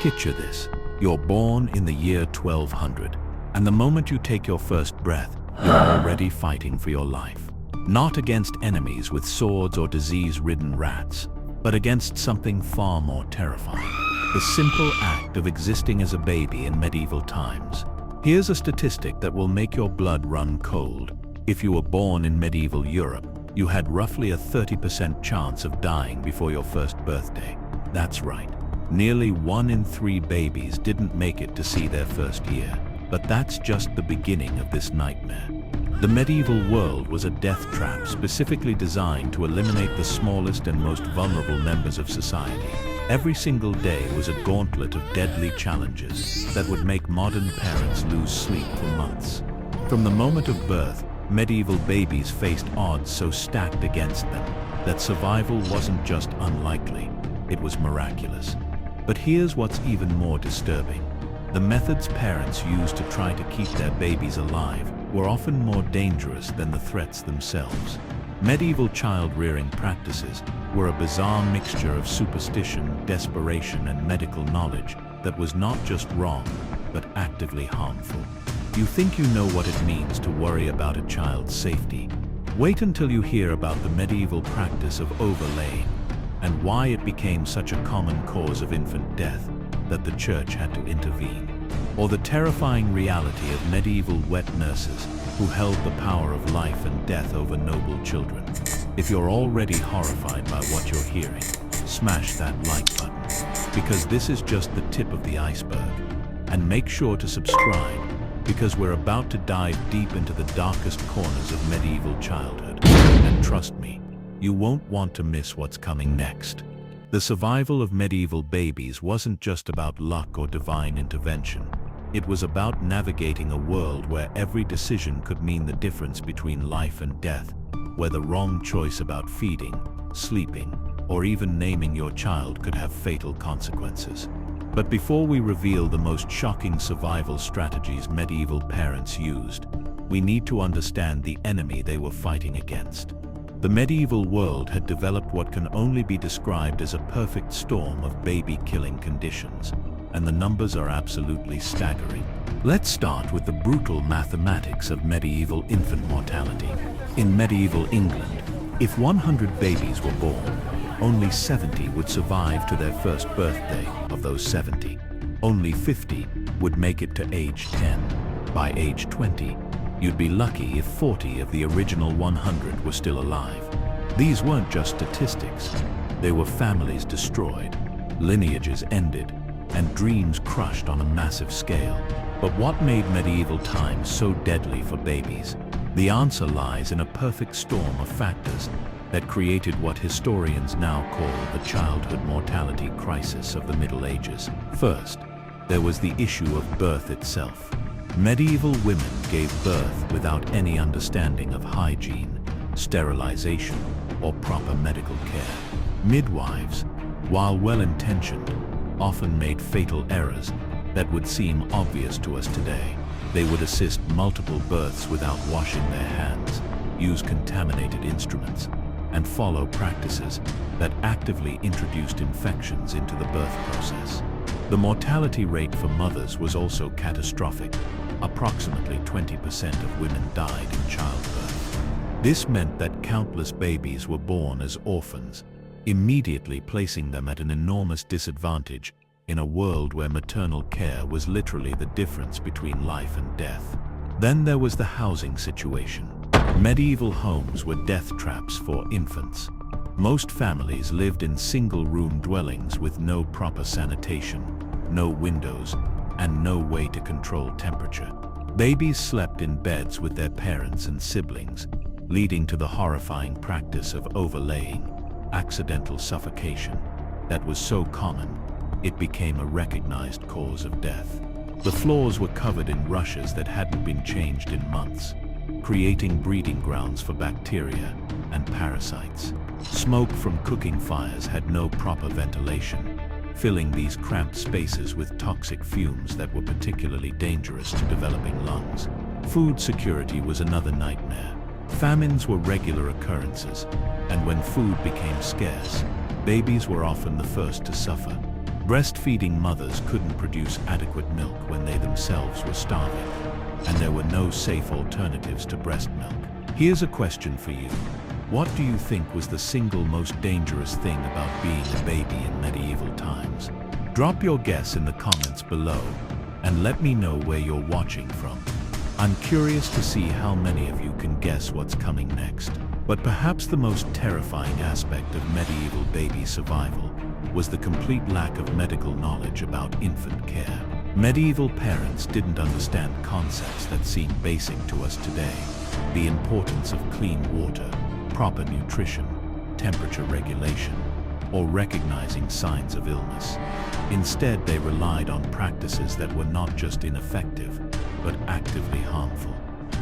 Picture this. You're born in the year 1200, and the moment you take your first breath, you're already fighting for your life. Not against enemies with swords or disease-ridden rats, but against something far more terrifying. The simple act of existing as a baby in medieval times. Here's a statistic that will make your blood run cold. If you were born in medieval Europe, you had roughly a 30% chance of dying before your first birthday. That's right. Nearly 1 in 3 babies didn't make it to see their first year. But that's just the beginning of this nightmare. The medieval world was a death trap specifically designed to eliminate the smallest and most vulnerable members of society. Every single day was a gauntlet of deadly challenges that would make modern parents lose sleep for months. From the moment of birth, medieval babies faced odds so stacked against them that survival wasn't just unlikely, it was miraculous. But here's what's even more disturbing. The methods parents used to try to keep their babies alive were often more dangerous than the threats themselves. Medieval child-rearing practices were a bizarre mixture of superstition, desperation, and medical knowledge that was not just wrong, but actively harmful. You think you know what it means to worry about a child's safety? Wait until you hear about the medieval practice of overlaying and why it became such a common cause of infant death that the church had to intervene. Or the terrifying reality of medieval wet nurses who held the power of life and death over noble children. If you're already horrified by what you're hearing, smash that like button, because this is just the tip of the iceberg. And make sure to subscribe, because we're about to dive deep into the darkest corners of medieval childhood. And trust me, you won't want to miss what's coming next. The survival of medieval babies wasn't just about luck or divine intervention. It was about navigating a world where every decision could mean the difference between life and death, where the wrong choice about feeding, sleeping, or even naming your child could have fatal consequences. But before we reveal the most shocking survival strategies medieval parents used, we need to understand the enemy they were fighting against. The medieval world had developed what can only be described as a perfect storm of baby-killing conditions, and the numbers are absolutely staggering. Let's start with the brutal mathematics of medieval infant mortality. In medieval England, if 100 babies were born, only 70 would survive to their first birthday. Of those 70, only 50 would make it to age 10. By age 20, you'd be lucky if 40 of the original 100 were still alive. These weren't just statistics. They were families destroyed, lineages ended, and dreams crushed on a massive scale. But what made medieval times so deadly for babies? The answer lies in a perfect storm of factors that created what historians now call the childhood mortality crisis of the Middle Ages. First, there was the issue of birth itself. Medieval women gave birth without any understanding of hygiene, sterilization, or proper medical care. Midwives, while well-intentioned, often made fatal errors that would seem obvious to us today. They would assist multiple births without washing their hands, use contaminated instruments, and follow practices that actively introduced infections into the birth process. The mortality rate for mothers was also catastrophic. Approximately 20% of women died in childbirth. This meant that countless babies were born as orphans, immediately placing them at an enormous disadvantage in a world where maternal care was literally the difference between life and death. Then there was the housing situation. Medieval homes were death traps for infants. Most families lived in single-room dwellings with no proper sanitation, no windows, and no way to control temperature. Babies slept in beds with their parents and siblings, leading to the horrifying practice of overlaying, accidental suffocation, that was so common, it became a recognized cause of death. The floors were covered in rushes that hadn't been changed in months, creating breeding grounds for bacteria and parasites. Smoke from cooking fires had no proper ventilation, filling these cramped spaces with toxic fumes that were particularly dangerous to developing lungs. Food security was another nightmare. Famines were regular occurrences, and when food became scarce, babies were often the first to suffer. Breastfeeding mothers couldn't produce adequate milk when they themselves were starving, and there were no safe alternatives to breast milk. Here's a question for you. What do you think was the single most dangerous thing about being a baby in medieval times? Drop your guess in the comments below and let me know where you're watching from. I'm curious to see how many of you can guess what's coming next. But perhaps the most terrifying aspect of medieval baby survival was the complete lack of medical knowledge about infant care. Medieval parents didn't understand concepts that seem basic to us today. The importance of clean water, proper nutrition, temperature regulation, or recognizing signs of illness. Instead, they relied on practices that were not just ineffective, but actively harmful.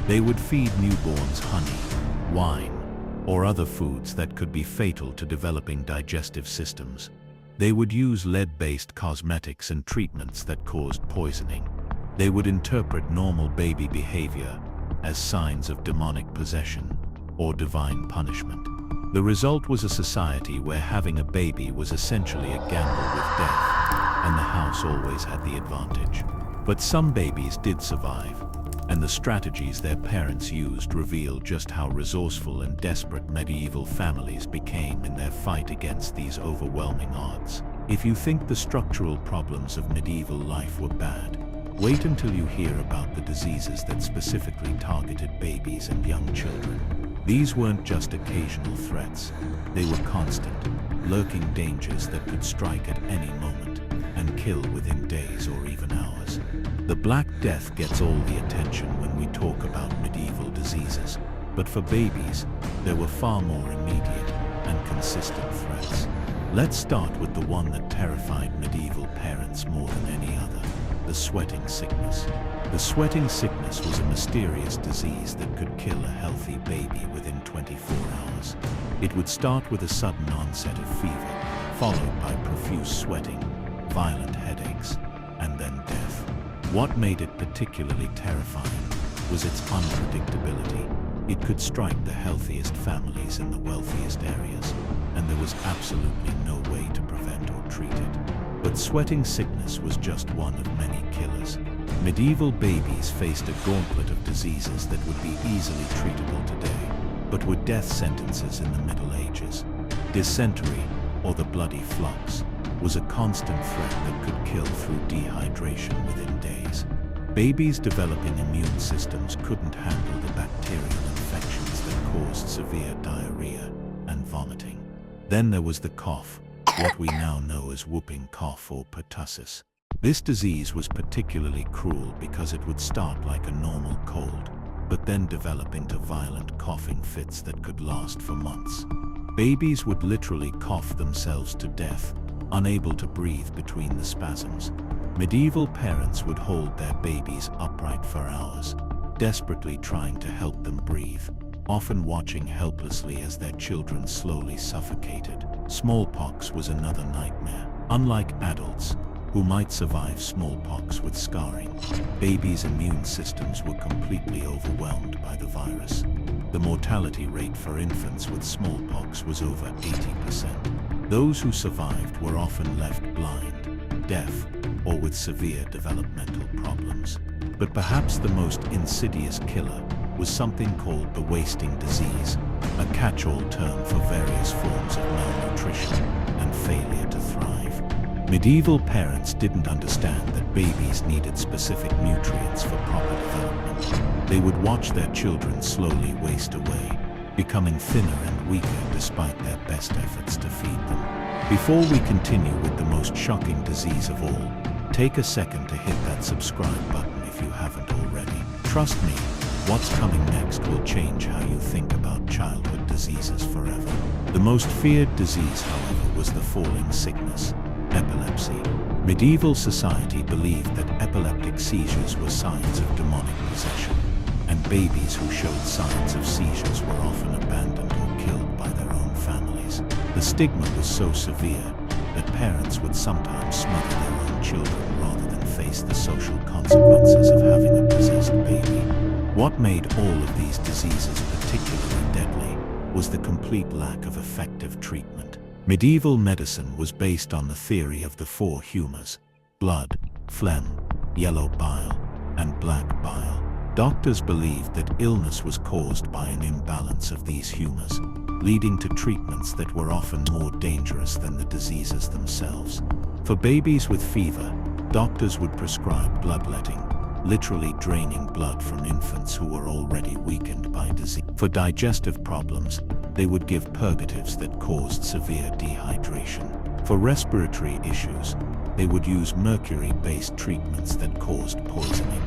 They would feed newborns honey, wine, or other foods that could be fatal to developing digestive systems. They would use lead-based cosmetics and treatments that caused poisoning. They would interpret normal baby behavior as signs of demonic possession or divine punishment. The result was a society where having a baby was essentially a gamble with death, and the house always had the advantage. But some babies did survive, and the strategies their parents used reveal just how resourceful and desperate medieval families became in their fight against these overwhelming odds. If you think the structural problems of medieval life were bad, wait until you hear about the diseases that specifically targeted babies and young children. These weren't just occasional threats, they were constant, lurking dangers that could strike at any moment and kill within days or even hours. The Black Death gets all the attention when we talk about medieval diseases, but for babies, there were far more immediate and consistent threats. Let's start with the one that terrified medieval parents more than any other, the sweating sickness. The sweating sickness was a mysterious disease that could kill a healthy baby within 24 hours. It would start with a sudden onset of fever, followed by profuse sweating, violent headaches, and then death. What made it particularly terrifying was its unpredictability. It could strike the healthiest families in the wealthiest areas, and there was absolutely no way to prevent or treat it. But sweating sickness was just one of many killers. Medieval babies faced a gauntlet of diseases that would be easily treatable today, but were death sentences in the Middle Ages. Dysentery, or the bloody flux, was a constant threat that could kill through dehydration within days. Babies developing immune systems couldn't handle the bacterial infections that caused severe diarrhea and vomiting. Then there was the cough, what we now know as whooping cough or pertussis. This disease was particularly cruel because it would start like a normal cold, but then develop into violent coughing fits that could last for months. Babies would literally cough themselves to death, unable to breathe between the spasms. Medieval parents would hold their babies upright for hours, desperately trying to help them breathe, often watching helplessly as their children slowly suffocated. Smallpox was another nightmare. Unlike adults, who might survive smallpox with scarring, babies' immune systems were completely overwhelmed by the virus. The mortality rate for infants with smallpox was over 80%. Those who survived were often left blind, deaf, or with severe developmental problems. But perhaps the most insidious killer was something called the wasting disease, a catch-all term for various forms of malnutrition and failure to thrive. Medieval parents didn't understand that babies needed specific nutrients for proper development. They would watch their children slowly waste away, becoming thinner and weaker despite their best efforts to feed them. Before we continue with the most shocking disease of all, take a second to hit that subscribe button if you haven't already. Trust me, what's coming next will change how you think about childhood diseases forever. The most feared disease, however, was the falling sickness, epilepsy. Medieval society believed that epileptic seizures were signs of demonic possession, and babies who showed signs of seizures were often abandoned or killed by their own families. The stigma was so severe that parents would sometimes smother their own children rather than face the social consequences of having a possessed baby. What made all of these diseases particularly deadly was the complete lack of effective treatment. Medieval medicine was based on the theory of the four humors: blood, phlegm, yellow bile, and black bile. Doctors believed that illness was caused by an imbalance of these humors, leading to treatments that were often more dangerous than the diseases themselves. For babies with fever, doctors would prescribe bloodletting, literally draining blood from infants who were already weakened by disease. For digestive problems, they would give purgatives that caused severe dehydration. For respiratory issues, they would use mercury-based treatments that caused poisoning.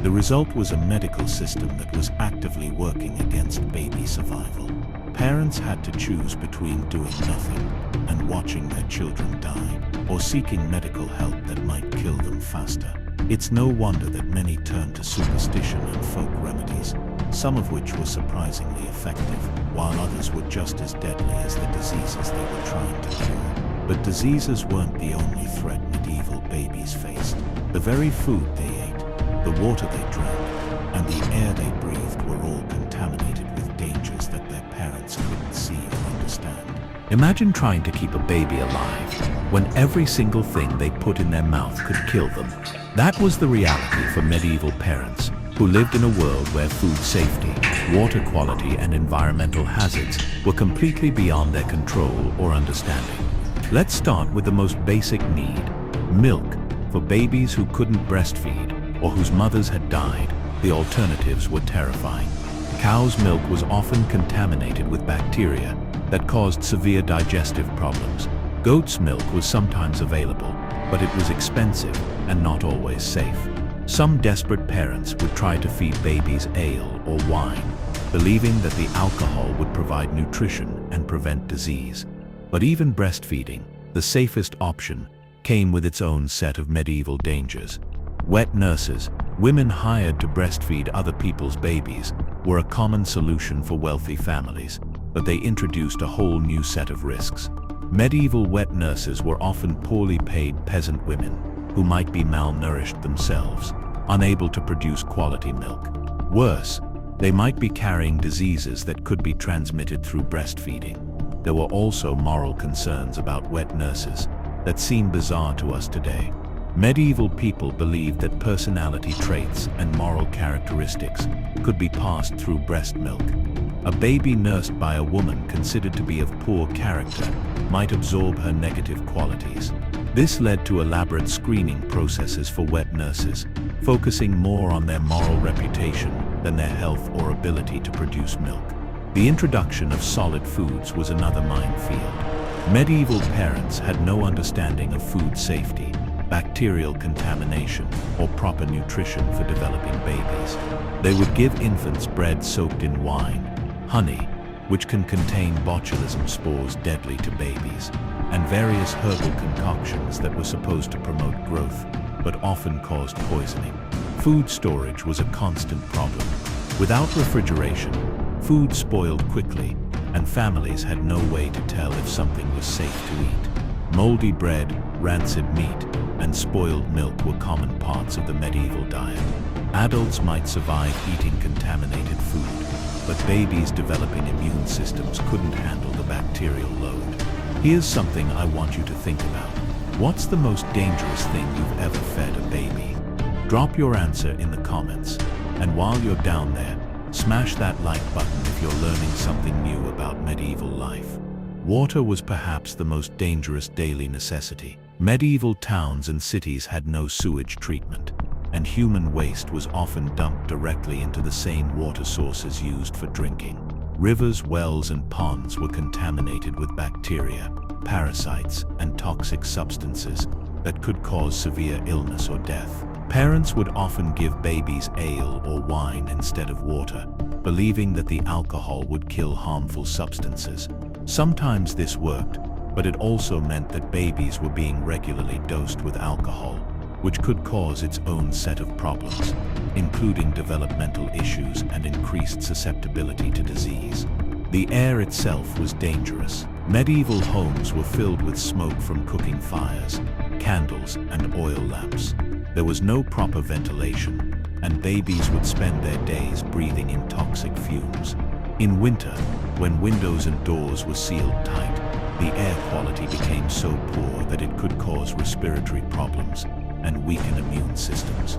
The result was a medical system that was actively working against baby survival. Parents had to choose between doing nothing and watching their children die, or seeking medical help that might kill them faster. It's no wonder that many turned to superstition and folk remedies, some of which were surprisingly effective, while others were just as deadly as the diseases they were trying to cure. But diseases weren't the only threat medieval babies faced. The very food they ate, the water they drank, and the air they breathed were all contaminated with dangers that their parents couldn't see or understand. Imagine trying to keep a baby alive when every single thing they put in their mouth could kill them. That was the reality for medieval parents who lived in a world where food safety, water quality, and environmental hazards were completely beyond their control or understanding. Let's start with the most basic need: milk. For babies who couldn't breastfeed or whose mothers had died, the alternatives were terrifying. Cow's milk was often contaminated with bacteria that caused severe digestive problems. Goat's milk was sometimes available, but it was expensive and not always safe. Some desperate parents would try to feed babies ale or wine, believing that the alcohol would provide nutrition and prevent disease. But even breastfeeding, the safest option, came with its own set of medieval dangers. Wet nurses, women hired to breastfeed other people's babies, were a common solution for wealthy families, but they introduced a whole new set of risks. Medieval wet nurses were often poorly paid peasant women who might be malnourished themselves, unable to produce quality milk. Worse, they might be carrying diseases that could be transmitted through breastfeeding. There were also moral concerns about wet nurses that seem bizarre to us today. Medieval people believed that personality traits and moral characteristics could be passed through breast milk. A baby nursed by a woman considered to be of poor character might absorb her negative qualities. This led to elaborate screening processes for wet nurses, focusing more on their moral reputation than their health or ability to produce milk. The introduction of solid foods was another minefield. Medieval parents had no understanding of food safety, bacterial contamination, or proper nutrition for developing babies. They would give infants bread soaked in wine, honey, which can contain botulism spores deadly to babies, and various herbal concoctions that were supposed to promote growth, but often caused poisoning. Food storage was a constant problem. Without refrigeration, food spoiled quickly, and families had no way to tell if something was safe to eat. Moldy bread, rancid meat, and spoiled milk were common parts of the medieval diet. Adults might survive eating contaminated food, but babies developing immune systems couldn't handle the bacterial load. Here's something I want you to think about. What's the most dangerous thing you've ever fed a baby? Drop your answer in the comments, and while you're down there, smash that like button if you're learning something new about medieval life. Water was perhaps the most dangerous daily necessity. Medieval towns and cities had no sewage treatment, and human waste was often dumped directly into the same water sources used for drinking. Rivers, wells, and ponds were contaminated with bacteria, parasites, and toxic substances that could cause severe illness or death. Parents would often give babies ale or wine instead of water, believing that the alcohol would kill harmful substances. Sometimes this worked, but it also meant that babies were being regularly dosed with alcohol, which could cause its own set of problems, including developmental issues and increased susceptibility to disease. The air itself was dangerous. Medieval homes were filled with smoke from cooking fires, candles, and oil lamps. There was no proper ventilation, and babies would spend their days breathing in toxic fumes. In winter, when windows and doors were sealed tight, the air quality became so poor that it could cause respiratory problems and weaken immune systems.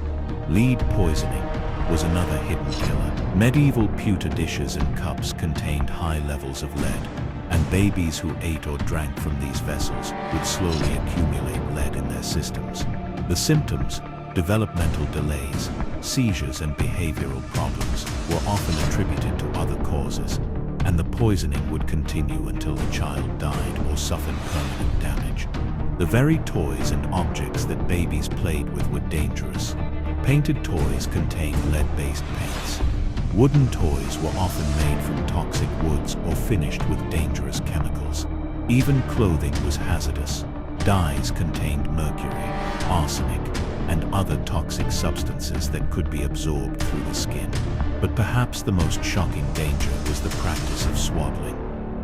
Lead poisoning was another hidden killer. Medieval pewter dishes and cups contained high levels of lead, and babies who ate or drank from these vessels would slowly accumulate lead in their systems. The symptoms, developmental delays, seizures, and behavioral problems, were often attributed to other causes, and the poisoning would continue until the child died or suffered permanent damage. The very toys and objects that babies played with were dangerous. Painted toys contained lead-based paints. Wooden toys were often made from toxic woods or finished with dangerous chemicals. Even clothing was hazardous. Dyes contained mercury, arsenic, and other toxic substances that could be absorbed through the skin. But perhaps the most shocking danger was the practice of swaddling.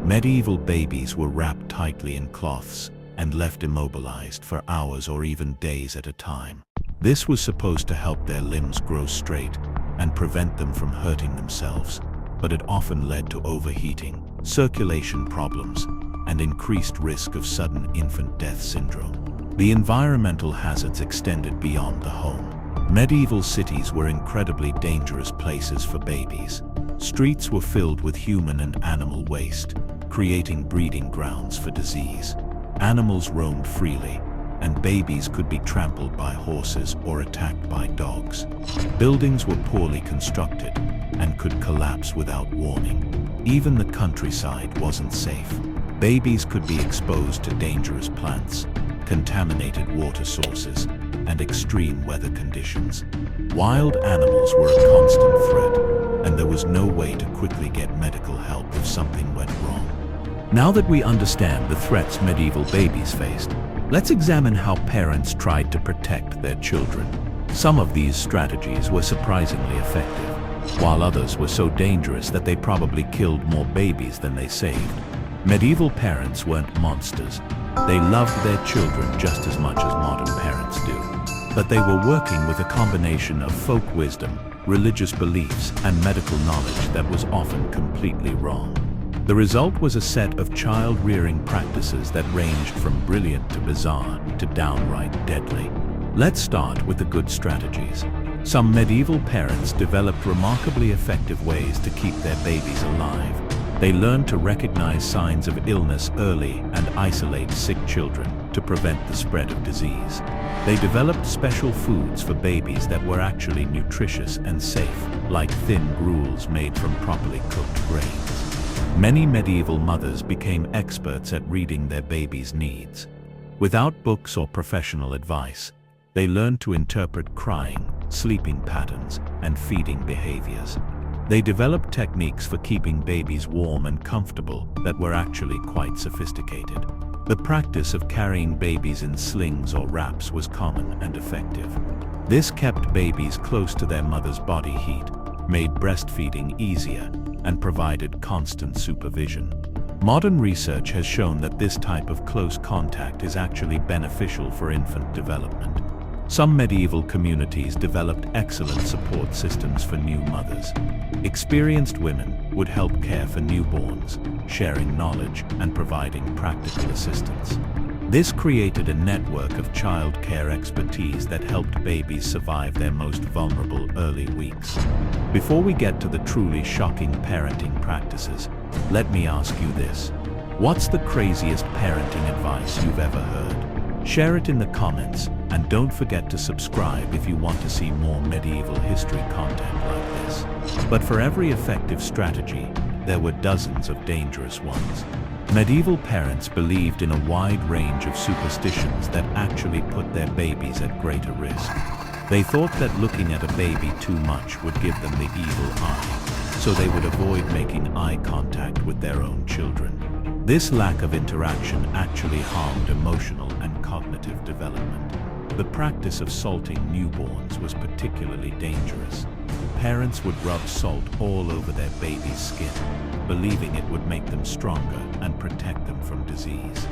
Medieval babies were wrapped tightly in cloths and left immobilized for hours or even days at a time. This was supposed to help their limbs grow straight and prevent them from hurting themselves, but it often led to overheating, circulation problems, and increased risk of sudden infant death syndrome. The environmental hazards extended beyond the home. Medieval cities were incredibly dangerous places for babies. Streets were filled with human and animal waste, creating breeding grounds for disease. Animals roamed freely, and babies could be trampled by horses or attacked by dogs. Buildings were poorly constructed and could collapse without warning. Even the countryside wasn't safe. Babies could be exposed to dangerous plants, contaminated water sources, and extreme weather conditions. Wild animals were a constant threat, and there was no way to quickly get medical help if something went wrong. Now that we understand the threats medieval babies faced, let's examine how parents tried to protect their children. Some of these strategies were surprisingly effective, while others were so dangerous that they probably killed more babies than they saved. Medieval parents weren't monsters. They loved their children just as much as modern parents do. But they were working with a combination of folk wisdom, religious beliefs, and medical knowledge that was often completely wrong. The result was a set of child-rearing practices that ranged from brilliant to bizarre to downright deadly. Let's start with the good strategies. Some medieval parents developed remarkably effective ways to keep their babies alive. They learned to recognize signs of illness early and isolate sick children to prevent the spread of disease. They developed special foods for babies that were actually nutritious and safe, like thin gruels made from properly cooked grains. Many medieval mothers became experts at reading their babies' needs. Without books or professional advice, they learned to interpret crying, sleeping patterns, and feeding behaviors. They developed techniques for keeping babies warm and comfortable that were actually quite sophisticated. The practice of carrying babies in slings or wraps was common and effective. This kept babies close to their mother's body heat, made breastfeeding easier, and provided constant supervision. Modern research has shown that this type of close contact is actually beneficial for infant development. Some medieval communities developed excellent support systems for new mothers. Experienced women would help care for newborns, sharing knowledge and providing practical assistance. This created a network of child care expertise that helped babies survive their most vulnerable early weeks. Before we get to the truly shocking parenting practices, let me ask you this. What's the craziest parenting advice you've ever heard? Share it in the comments, and don't forget to subscribe if you want to see more medieval history content like this. But for every effective strategy, there were dozens of dangerous ones. Medieval parents believed in a wide range of superstitions that actually put their babies at greater risk. They thought that looking at a baby too much would give them the evil eye, so they would avoid making eye contact with their own children. This lack of interaction actually harmed emotional and cognitive development. The practice of salting newborns was particularly dangerous. Parents would rub salt all over their baby's skin, believing it would make them stronger and protect them from disease.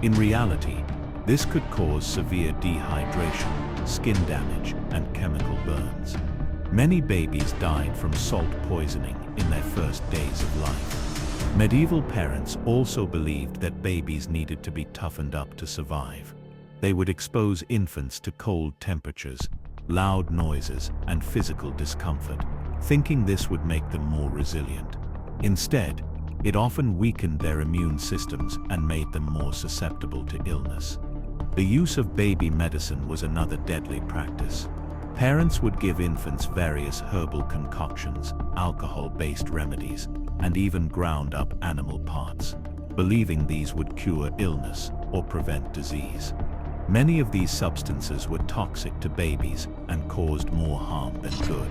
In reality, this could cause severe dehydration, skin damage, and chemical burns. Many babies died from salt poisoning in their first days of life. Medieval parents also believed that babies needed to be toughened up to survive. They would expose infants to cold temperatures, loud noises, and physical discomfort, thinking this would make them more resilient. Instead, it often weakened their immune systems and made them more susceptible to illness. The use of baby medicine was another deadly practice. Parents would give infants various herbal concoctions, alcohol-based remedies, and even ground-up animal parts, believing these would cure illness or prevent disease. Many of these substances were toxic to babies and caused more harm than good.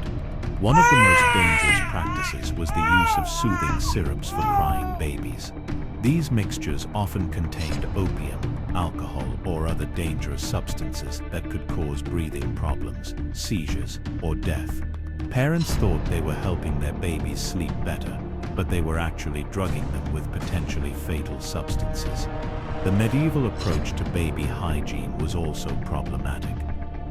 One of the most dangerous practices was the use of soothing syrups for crying babies. These mixtures often contained opium, alcohol, or other dangerous substances that could cause breathing problems, seizures, or death. Parents thought they were helping their babies sleep better, but they were actually drugging them with potentially fatal substances. The medieval approach to baby hygiene was also problematic.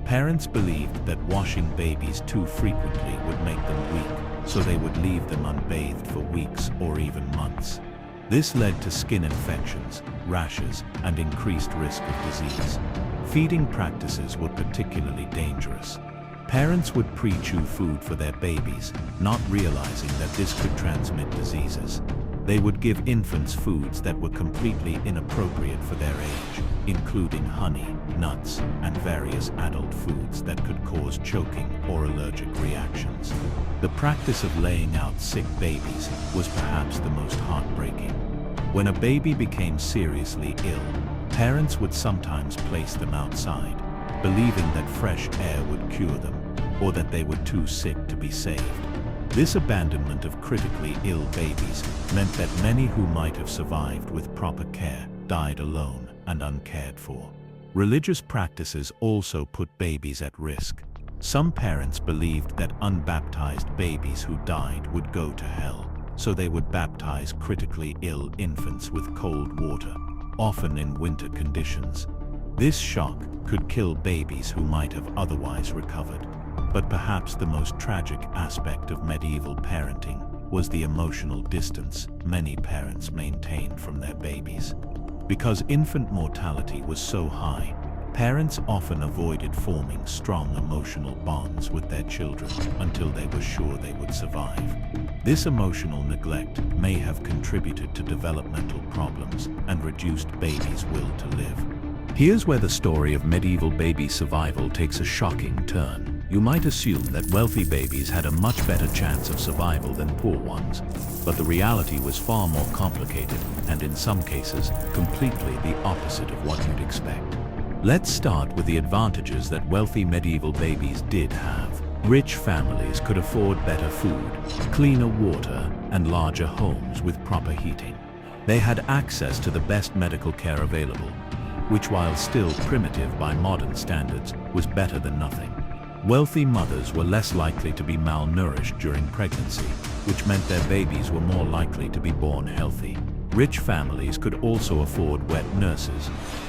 Parents believed that washing babies too frequently would make them weak, so they would leave them unbathed for weeks or even months. This led to skin infections, rashes, and increased risk of disease. Feeding practices were particularly dangerous. Parents would pre-chew food for their babies, not realizing that this could transmit diseases. They would give infants foods that were completely inappropriate for their age, including honey, nuts, and various adult foods that could cause choking or allergic reactions. The practice of laying out sick babies was perhaps the most heartbreaking. When a baby became seriously ill, parents would sometimes place them outside, believing that fresh air would cure them, or that they were too sick to be saved. This abandonment of critically ill babies meant that many who might have survived with proper care died alone and uncared for. Religious practices also put babies at risk. Some parents believed that unbaptized babies who died would go to hell, so they would baptize critically ill infants with cold water, often in winter conditions. This shock could kill babies who might have otherwise recovered. But perhaps the most tragic aspect of medieval parenting was the emotional distance many parents maintained from their babies. Because infant mortality was so high, parents often avoided forming strong emotional bonds with their children until they were sure they would survive. This emotional neglect may have contributed to developmental problems and reduced babies' will to live. Here's where the story of medieval baby survival takes a shocking turn. You might assume that wealthy babies had a much better chance of survival than poor ones, but the reality was far more complicated and in some cases completely the opposite of what you'd expect. Let's start with the advantages that wealthy medieval babies did have. Rich families could afford better food, cleaner water, and larger homes with proper heating. They had access to the best medical care available, which while still primitive by modern standards, was better than nothing. Wealthy mothers were less likely to be malnourished during pregnancy, which meant their babies were more likely to be born healthy. Rich families could also afford wet nurses,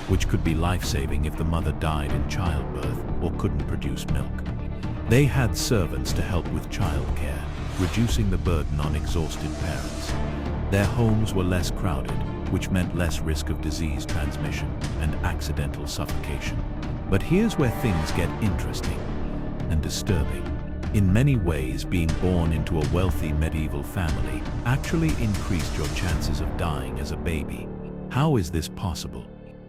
which could be life-saving if the mother died in childbirth or couldn't produce milk. They had servants to help with childcare, reducing the burden on exhausted parents. Their homes were less crowded, which meant less risk of disease transmission and accidental suffocation. But here's where things get interesting and disturbing. In many ways, being born into a wealthy medieval family actually increased your chances of dying as a baby. How is this possible?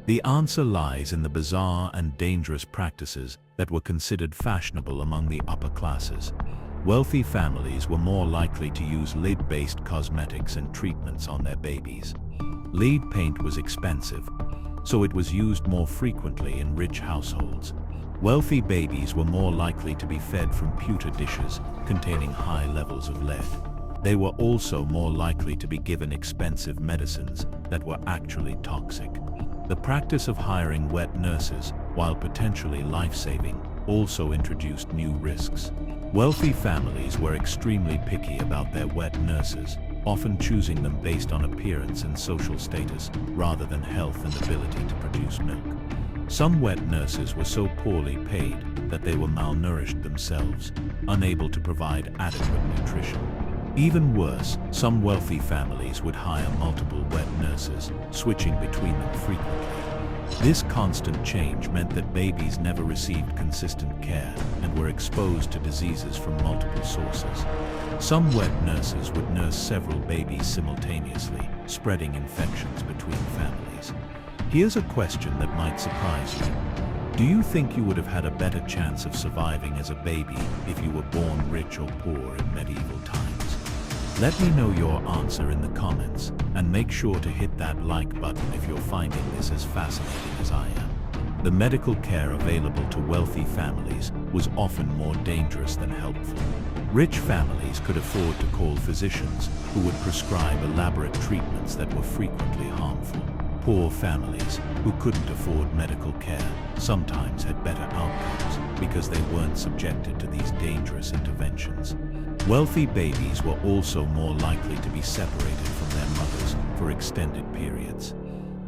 The answer lies in the bizarre and dangerous practices that were considered fashionable among the upper classes. Wealthy families were more likely to use lead-based cosmetics and treatments on their babies. Lead paint was expensive, so it was used more frequently in rich households. Wealthy babies were more likely to be fed from pewter dishes containing high levels of lead. They were also more likely to be given expensive medicines that were actually toxic. The practice of hiring wet nurses, while potentially life-saving, also introduced new risks. Wealthy families were extremely picky about their wet nurses, often choosing them based on appearance and social status rather than health and ability to produce milk. Some wet nurses were so poorly paid that they were malnourished themselves, unable to provide adequate nutrition. Even worse, some wealthy families would hire multiple wet nurses, switching between them frequently. This constant change meant that babies never received consistent care and were exposed to diseases from multiple sources. Some wet nurses would nurse several babies simultaneously, spreading infections between families. Here's a question that might surprise you. Do you think you would have had a better chance of surviving as a baby if you were born rich or poor in medieval times? Let me know your answer in the comments, and make sure to hit that like button if you're finding this as fascinating as I am. The medical care available to wealthy families was often more dangerous than helpful. Rich families could afford to call physicians who would prescribe elaborate treatments that were frequently harmful. Poor families, who couldn't afford medical care, sometimes had better outcomes because they weren't subjected to these dangerous interventions. Wealthy babies were also more likely to be separated from their mothers for extended periods.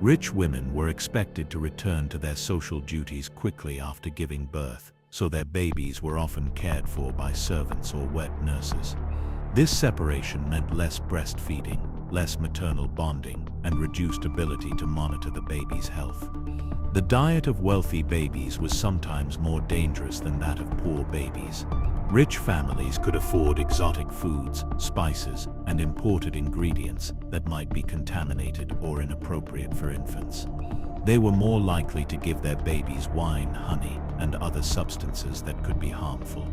Rich women were expected to return to their social duties quickly after giving birth, so their babies were often cared for by servants or wet nurses. This separation meant less breastfeeding, less maternal bonding, and reduced ability to monitor the baby's health. The diet of wealthy babies was sometimes more dangerous than that of poor babies. Rich families could afford exotic foods, spices, and imported ingredients that might be contaminated or inappropriate for infants. They were more likely to give their babies wine, honey, and other substances that could be harmful.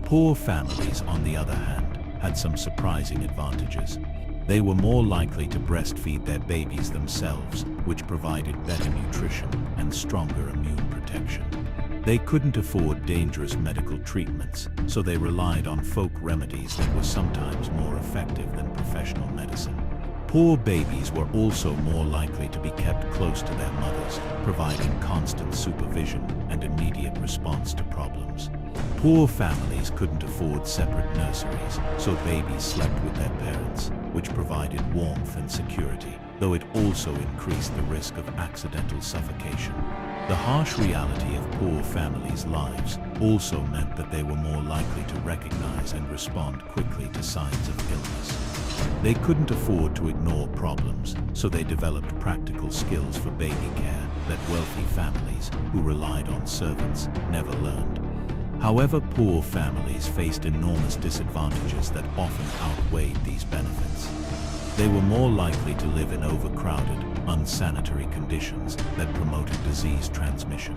Poor families, on the other hand, had some surprising advantages. They were more likely to breastfeed their babies themselves, which provided better nutrition and stronger immune protection. They couldn't afford dangerous medical treatments, so they relied on folk remedies that were sometimes more effective than professional medicine. Poor babies were also more likely to be kept close to their mothers, providing constant supervision and immediate response to problems. Poor families couldn't afford separate nurseries, so babies slept with their parents, which provided warmth and security, though it also increased the risk of accidental suffocation. The harsh reality of poor families' lives also meant that they were more likely to recognize and respond quickly to signs of illness. They couldn't afford to ignore problems, so they developed practical skills for baby care that wealthy families, who relied on servants, never learned. However, poor families faced enormous disadvantages that often outweighed these benefits. They were more likely to live in overcrowded, unsanitary conditions that promoted disease transmission.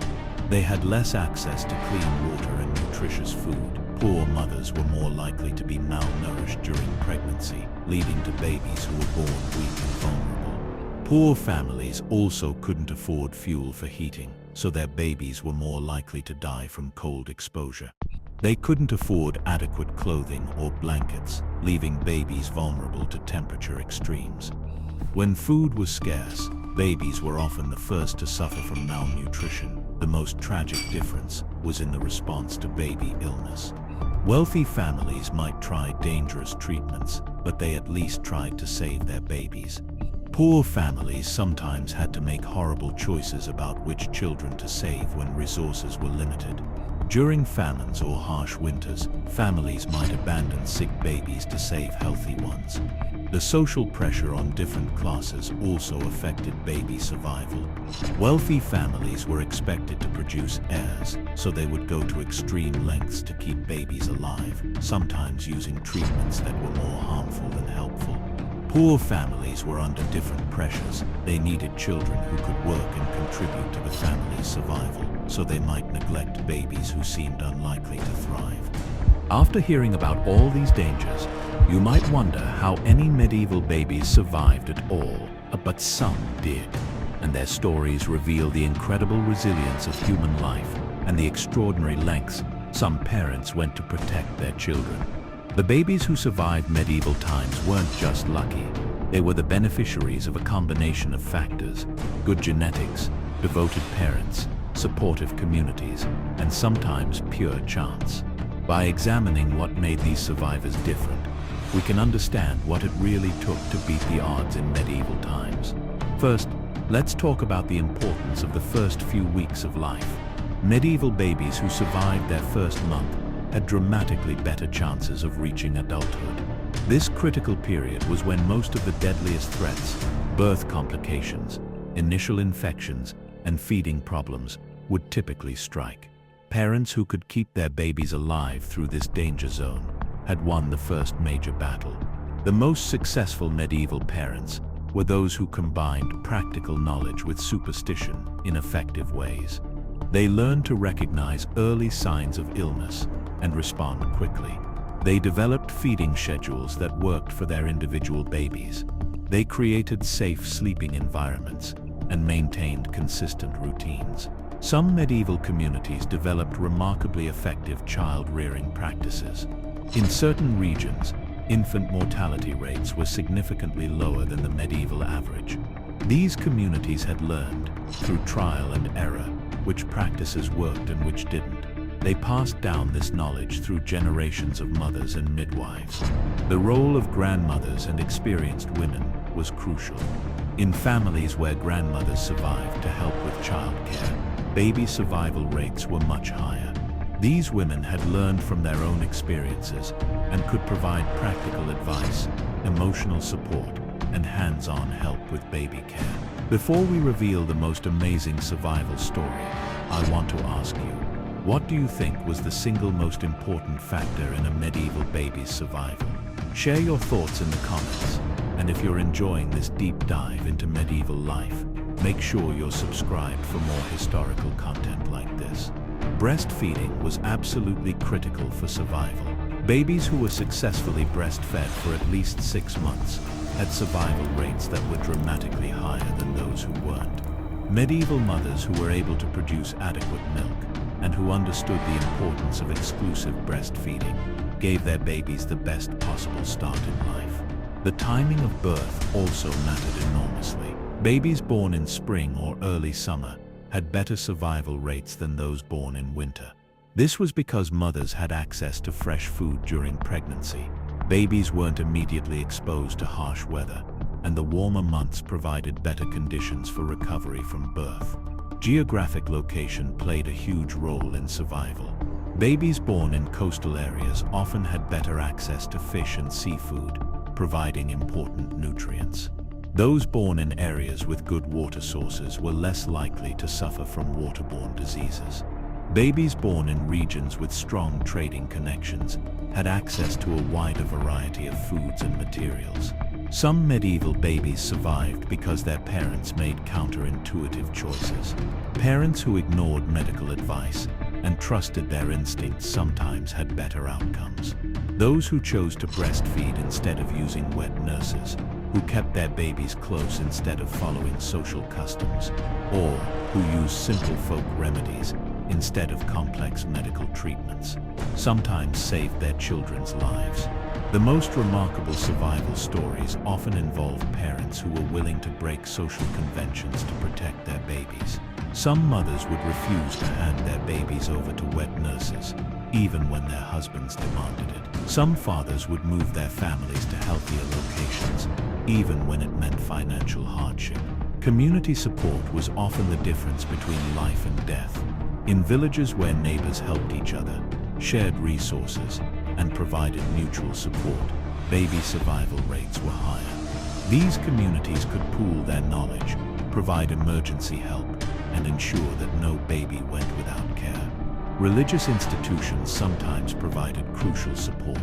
They had less access to clean water and nutritious food. Poor mothers were more likely to be malnourished during pregnancy, leading to babies who were born weak and vulnerable. Poor families also couldn't afford fuel for heating, so their babies were more likely to die from cold exposure. They couldn't afford adequate clothing or blankets, leaving babies vulnerable to temperature extremes. When food was scarce, babies were often the first to suffer from malnutrition. The most tragic difference was in the response to baby illness. Wealthy families might try dangerous treatments, but they at least tried to save their babies. Poor families sometimes had to make horrible choices about which children to save when resources were limited. During famines or harsh winters, families might abandon sick babies to save healthy ones. The social pressure on different classes also affected baby survival. Wealthy families were expected to produce heirs, so they would go to extreme lengths to keep babies alive, sometimes using treatments that were more harmful than helpful. Poor families were under different pressures. They needed children who could work and contribute to the family's survival, so they might neglect babies who seemed unlikely to thrive. After hearing about all these dangers, you might wonder how any medieval babies survived at all, but some did. And their stories reveal the incredible resilience of human life and the extraordinary lengths some parents went to protect their children. The babies who survived medieval times weren't just lucky. They were the beneficiaries of a combination of factors: good genetics, devoted parents, supportive communities, and sometimes pure chance. By examining what made these survivors different, we can understand what it really took to beat the odds in medieval times. First, let's talk about the importance of the first few weeks of life. Medieval babies who survived their first month had dramatically better chances of reaching adulthood. This critical period was when most of the deadliest threats, birth complications, initial infections, and feeding problems would typically strike. Parents who could keep their babies alive through this danger zone had won the first major battle. The most successful medieval parents were those who combined practical knowledge with superstition in effective ways. They learned to recognize early signs of illness and respond quickly. They developed feeding schedules that worked for their individual babies. They created safe sleeping environments and maintained consistent routines. Some medieval communities developed remarkably effective child-rearing practices. In certain regions, infant mortality rates were significantly lower than the medieval average. These communities had learned, through trial and error, which practices worked and which didn't. They passed down this knowledge through generations of mothers and midwives. The role of grandmothers and experienced women was crucial. In families where grandmothers survived to help with childcare, baby survival rates were much higher. These women had learned from their own experiences and could provide practical advice, emotional support, and hands-on help with baby care. Before we reveal the most amazing survival story, I want to ask you, what do you think was the single most important factor in a medieval baby's survival? Share your thoughts in the comments, and if you're enjoying this deep dive into medieval life, make sure you're subscribed for more historical content like this. Breastfeeding was absolutely critical for survival. Babies who were successfully breastfed for at least 6 months had survival rates that were dramatically higher than those who weren't. Medieval mothers who were able to produce adequate milk and who understood the importance of exclusive breastfeeding gave their babies the best possible start in life. The timing of birth also mattered enormously. Babies born in spring or early summer had better survival rates than those born in winter. This was because mothers had access to fresh food during pregnancy. Babies weren't immediately exposed to harsh weather, and the warmer months provided better conditions for recovery from birth. Geographic location played a huge role in survival. Babies born in coastal areas often had better access to fish and seafood, providing important nutrients. Those born in areas with good water sources were less likely to suffer from waterborne diseases. Babies born in regions with strong trading connections had access to a wider variety of foods and materials. Some medieval babies survived because their parents made counterintuitive choices. Parents who ignored medical advice and trusted their instincts sometimes had better outcomes. Those who chose to breastfeed instead of using wet nurses, who kept their babies close instead of following social customs, or who used simple folk remedies instead of complex medical treatments, sometimes saved their children's lives. The most remarkable survival stories often involve parents who were willing to break social conventions to protect their babies. Some mothers would refuse to hand their babies over to wet nurses, even when their husbands demanded it. Some fathers would move their families to healthier locations, even when it meant financial hardship. Community support was often the difference between life and death. In villages where neighbors helped each other, shared resources, and provided mutual support, baby survival rates were higher. These communities could pool their knowledge, provide emergency help, and ensure that no baby went without care. Religious institutions sometimes provided crucial support.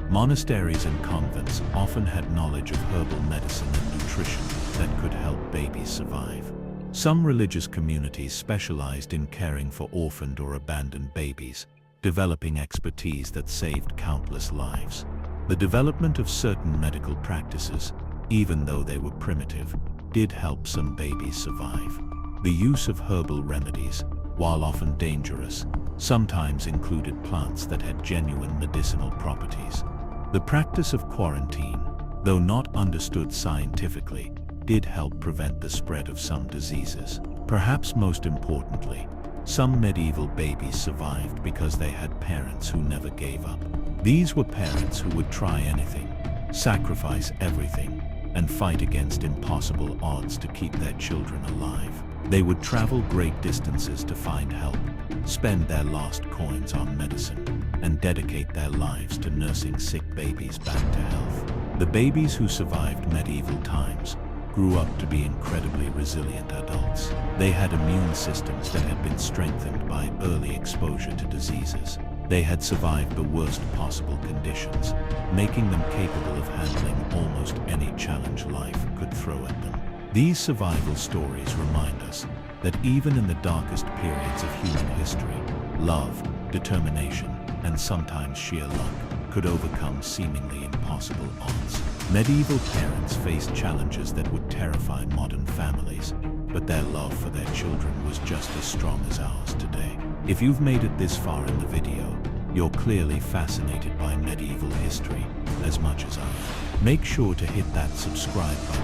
Monasteries and convents often had knowledge of herbal medicine and nutrition that could help babies survive. Some religious communities specialized in caring for orphaned or abandoned babies, developing expertise that saved countless lives. The development of certain medical practices, even though they were primitive, did help some babies survive. The use of herbal remedies, while often dangerous, sometimes included plants that had genuine medicinal properties. The practice of quarantine, though not understood scientifically, did help prevent the spread of some diseases. Perhaps most importantly, some medieval babies survived because they had parents who never gave up. These were parents who would try anything, sacrifice everything, and fight against impossible odds to keep their children alive. They would travel great distances to find help, spend their last coins on medicine, and and dedicate their lives to nursing sick babies back to health. The babies who survived medieval times grew up to be incredibly resilient adults. They had immune systems that had been strengthened by early exposure to diseases. They had survived the worst possible conditions, making them capable of handling almost any challenge life could throw at them. These survival stories remind us that even in the darkest periods of human history, love, determination, and sometimes sheer luck could overcome seemingly impossible odds. Medieval parents faced challenges that would terrify modern families, but their love for their children was just as strong as ours today. If you've made it this far in the video, you're clearly fascinated by medieval history as much as I am. Make sure to hit that subscribe button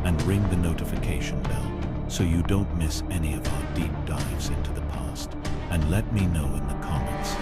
and ring the notification bell so you don't miss any of our deep dives into the past. And let me know in the comments,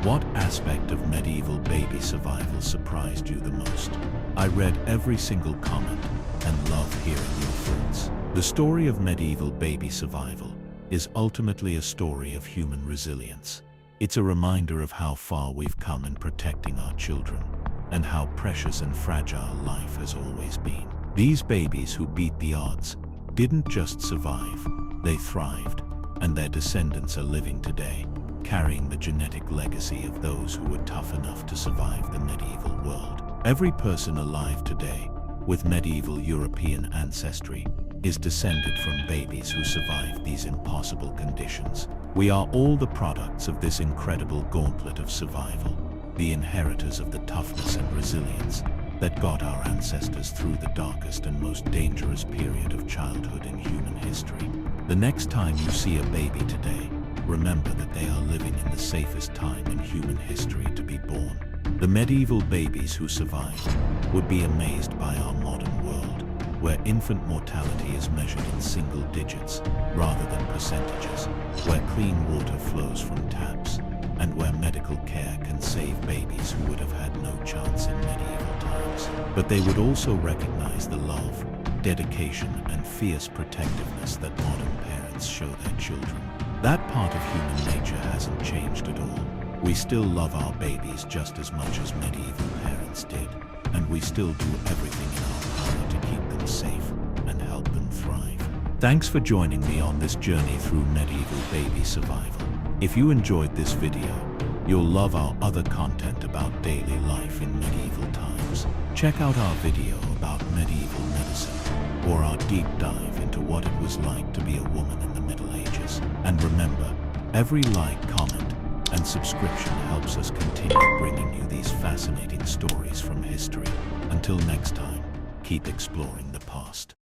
what aspect of medieval baby survival surprised you the most? I read every single comment and love hearing your thoughts. The story of medieval baby survival is ultimately a story of human resilience. It's a reminder of how far we've come in protecting our children and how precious and fragile life has always been. These babies who beat the odds didn't just survive, they thrived, and their descendants are living today, carrying the genetic legacy of those who were tough enough to survive the medieval world. Every person alive today with medieval European ancestry is descended from babies who survived these impossible conditions. We are all the products of this incredible gauntlet of survival, the inheritors of the toughness and resilience that got our ancestors through the darkest and most dangerous period of childhood in human history. The next time you see a baby today, remember that they are living in the safest time in human history to be born. The medieval babies who survived would be amazed by our modern world, where infant mortality is measured in single digits rather than percentages, where clean water flows from taps, and where medical care can save babies who would have had no chance in medieval times. But they would also recognize the love, dedication, and fierce protectiveness that modern parents show their children. That part of human nature hasn't changed at all. We still love our babies just as much as medieval parents did, and we still do everything in our power to keep them safe and help them thrive. Thanks for joining me on this journey through medieval baby survival. If you enjoyed this video, you'll love our other content about daily life in medieval times. Check out our video about medieval medicine, or our deep dive into what it was like to be a woman in the Middle Ages. And remember, every like, comment, and subscription helps us continue bringing you these fascinating stories from history. Until next time, keep exploring the past.